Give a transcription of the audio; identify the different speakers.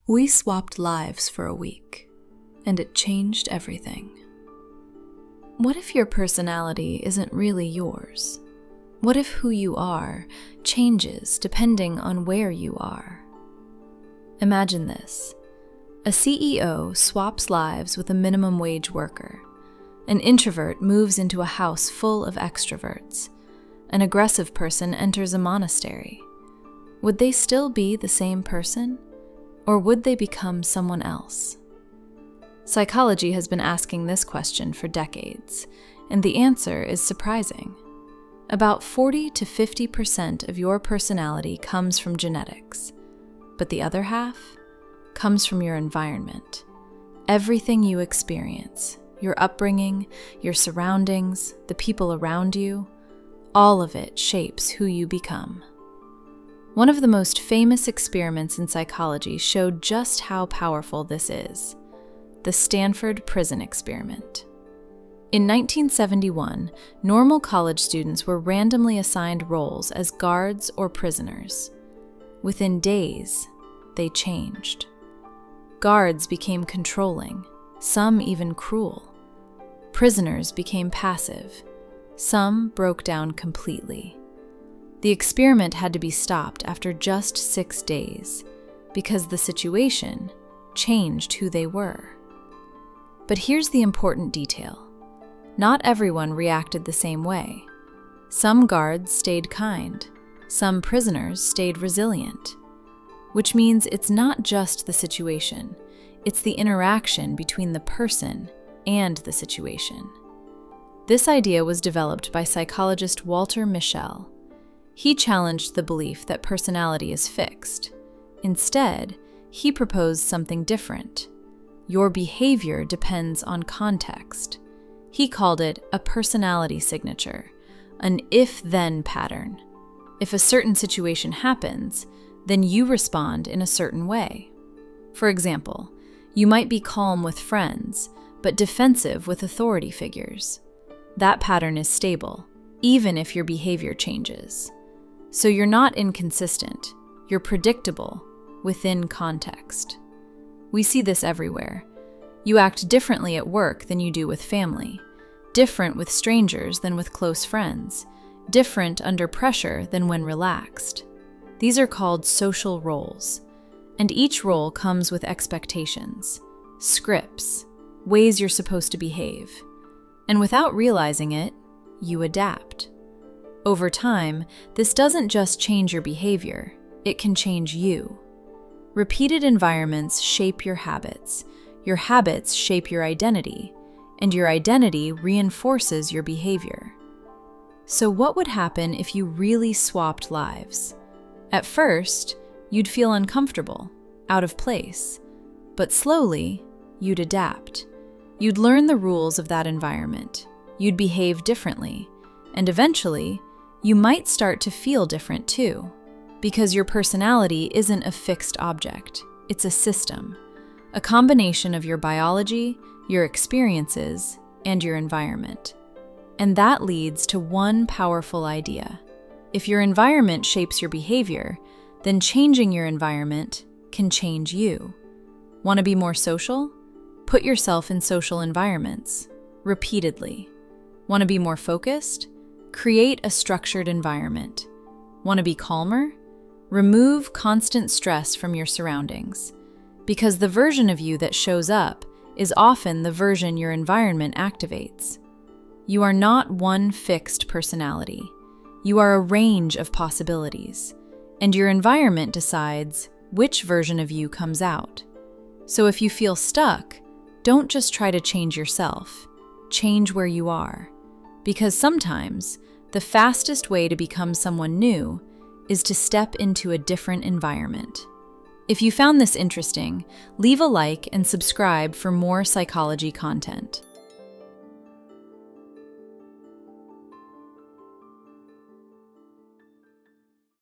Speaker 1: We swapped lives for a week, and it changed everything. What if your personality isn't really yours? What if who you are changes depending on where you are? Imagine this. A CEO swaps lives with a minimum wage worker. An introvert moves into a house full of extroverts. An aggressive person enters a monastery. Would they still be the same person? Or would they become someone else? Psychology has been asking this question for decades, and the answer is surprising. About 40 to 50% of your personality comes from genetics, but the other half comes from your environment. Everything you experience, your upbringing, your surroundings, the people around you, all of it shapes who you become. One of the most famous experiments in psychology showed just how powerful this is: the Stanford Prison Experiment. In 1971, normal college students were randomly assigned roles as guards or prisoners. Within days, they changed. Guards became controlling, some even cruel. Prisoners became passive. Some broke down completely. The experiment had to be stopped after just 6 days because the situation changed who they were. But here's the important detail. Not everyone reacted the same way. Some guards stayed kind. Some prisoners stayed resilient. Which means it's not just the situation. It's the interaction between the person and the situation. This idea was developed by psychologist Walter Mischel. He challenged the belief that personality is fixed. Instead, he proposed something different. Your behavior depends on context. He called it a personality signature, an if-then pattern. If a certain situation happens, then you respond in a certain way. For example, you might be calm with friends, but defensive with authority figures. That pattern is stable, even if your behavior changes. So you're not inconsistent, you're predictable within context. We see this everywhere. You act differently at work than you do with family, different with strangers than with close friends, different under pressure than when relaxed. These are called social roles, and each role comes with expectations, scripts, ways you're supposed to behave. And without realizing it, you adapt. Over time, this doesn't just change your behavior, it can change you. Repeated environments shape your habits shape your identity, and your identity reinforces your behavior. So what would happen if you really swapped lives? At first, you'd feel uncomfortable, out of place, but slowly, you'd adapt. You'd learn the rules of that environment, you'd behave differently, and eventually, you might start to feel different too, because your personality isn't a fixed object, it's a system, a combination of your biology, your experiences, and your environment. And that leads to one powerful idea. If your environment shapes your behavior, then changing your environment can change you. Want to be more social? Put yourself in social environments, repeatedly. Want to be more focused? Create a structured environment. Want to be calmer? Remove constant stress from your surroundings, because the version of you that shows up is often the version your environment activates. You are not one fixed personality. You are a range of possibilities, and your environment decides which version of you comes out. So if you feel stuck, don't just try to change yourself. Change where you are. Because sometimes, the fastest way to become someone new is to step into a different environment. If you found this interesting, leave a like and subscribe for more psychology content.